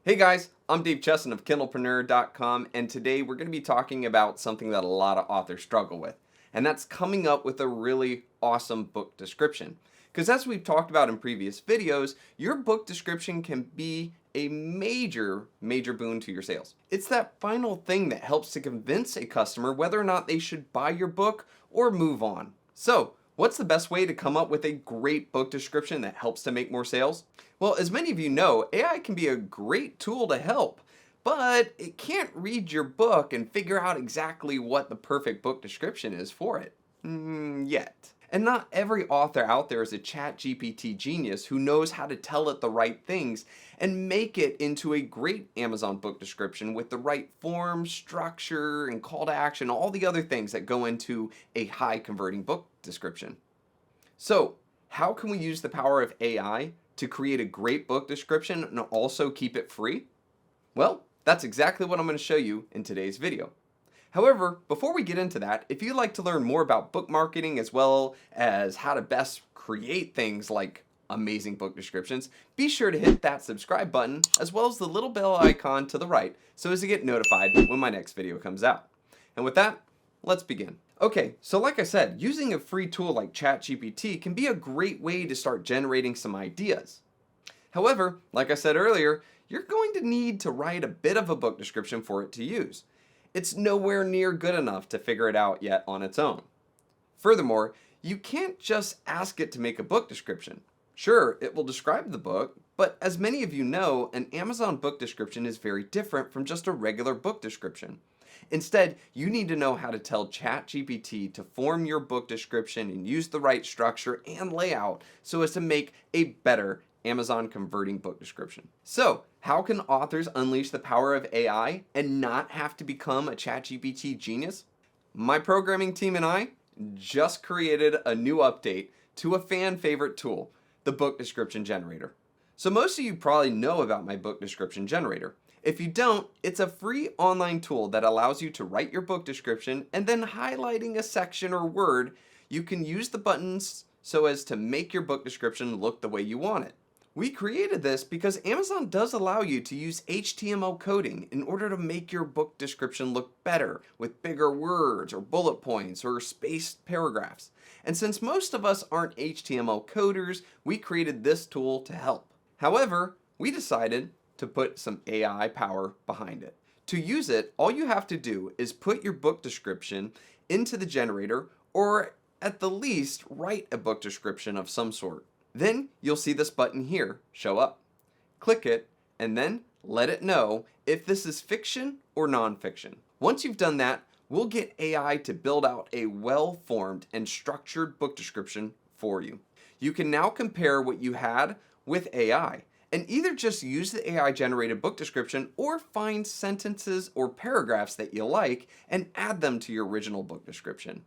Hey guys, I'm Dave Chesson of Kindlepreneur.com, and today we're going to be talking about something that a lot of authors struggle with, and that's coming up with a really awesome book description. Because as we've talked about in previous videos, your book description can be a major boon to your sales. It's that final thing that helps to convince a customer whether or not they should buy your book or move on. So, what's the best way to come up with a great book description that helps to make more sales? Well, as many of you know, AI can be a great tool to help, but it can't read your book and figure out exactly what the perfect book description is for it. Yet. And not every author out there is a ChatGPT genius who knows how to tell it the right things and make it into a great Amazon book description with the right form, structure, and call to action, all the other things that go into a high converting book description. So, how can we use the power of AI to create a great book description and also keep it free? Well, that's exactly what I'm going to show you in today's video. However, before we get into that, if you'd like to learn more about book marketing as well as how to best create things like amazing book descriptions, be sure to hit that subscribe button as well as the little bell icon to the right so as to get notified when my next video comes out. And with that, let's begin. Okay, so like I said, using a free tool like ChatGPT can be a great way to start generating some ideas. However, like I said earlier, you're going to need to write a bit of a book description for it to use. It's nowhere near good enough to figure it out yet on its own. Furthermore, you can't just ask it to make a book description. Sure, it will describe the book, but as many of you know, an Amazon book description is very different from just a regular book description. Instead, you need to know how to tell ChatGPT to form your book description and use the right structure and layout so as to make a better Amazon converting book description. So, how can authors unleash the power of AI and not have to become a ChatGPT genius? My programming team and I just created a new update to a fan favorite tool, the book description generator. So most of you probably know about my book description generator. If you don't, it's a free online tool that allows you to write your book description and then highlighting a section or word, you can use the buttons so as to make your book description look the way you want it. We created this because Amazon does allow you to use HTML coding in order to make your book description look better with bigger words or bullet points or spaced paragraphs. And since most of us aren't HTML coders, we created this tool to help. However, we decided to put some AI power behind it. To use it, all you have to do is put your book description into the generator or at the least write a book description of some sort. Then you'll see this button here show up. Click it and then let it know if this is fiction or nonfiction. Once you've done that, we'll get AI to build out a well-formed and structured book description for you. You can now compare what you had with AI and either just use the AI generated book description or find sentences or paragraphs that you like and add them to your original book description.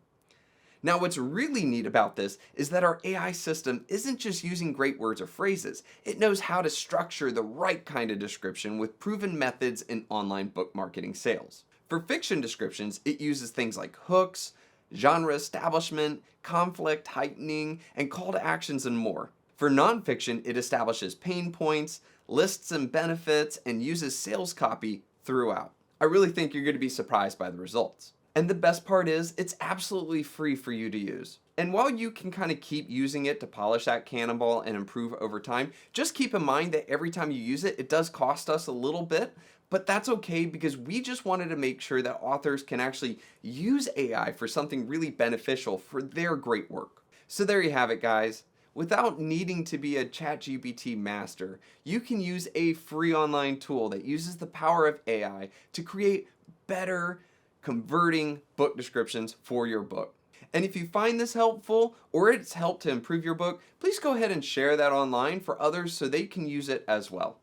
Now, what's really neat about this is that our AI system isn't just using great words or phrases. It knows how to structure the right kind of description with proven methods in online book marketing sales. For fiction descriptions, it uses things like hooks, genre establishment, conflict heightening, and call to actions and more. For nonfiction, it establishes pain points, lists and benefits, and uses sales copy throughout. I really think you're going to be surprised by the results. And the best part is, it's absolutely free for you to use. And while you can kind of keep using it to polish that cannonball and improve over time, just keep in mind that every time you use it, it does cost us a little bit, but that's okay because we just wanted to make sure that authors can actually use AI for something really beneficial for their great work. So there you have it, guys. Without needing to be a ChatGPT master, you can use a free online tool that uses the power of AI to create better converting book descriptions for your book. And if you find this helpful or it's helped to improve your book, please go ahead and share that online for others so they can use it as well.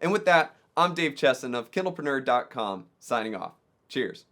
And with that, I'm Dave Chesson of Kindlepreneur.com signing off. Cheers.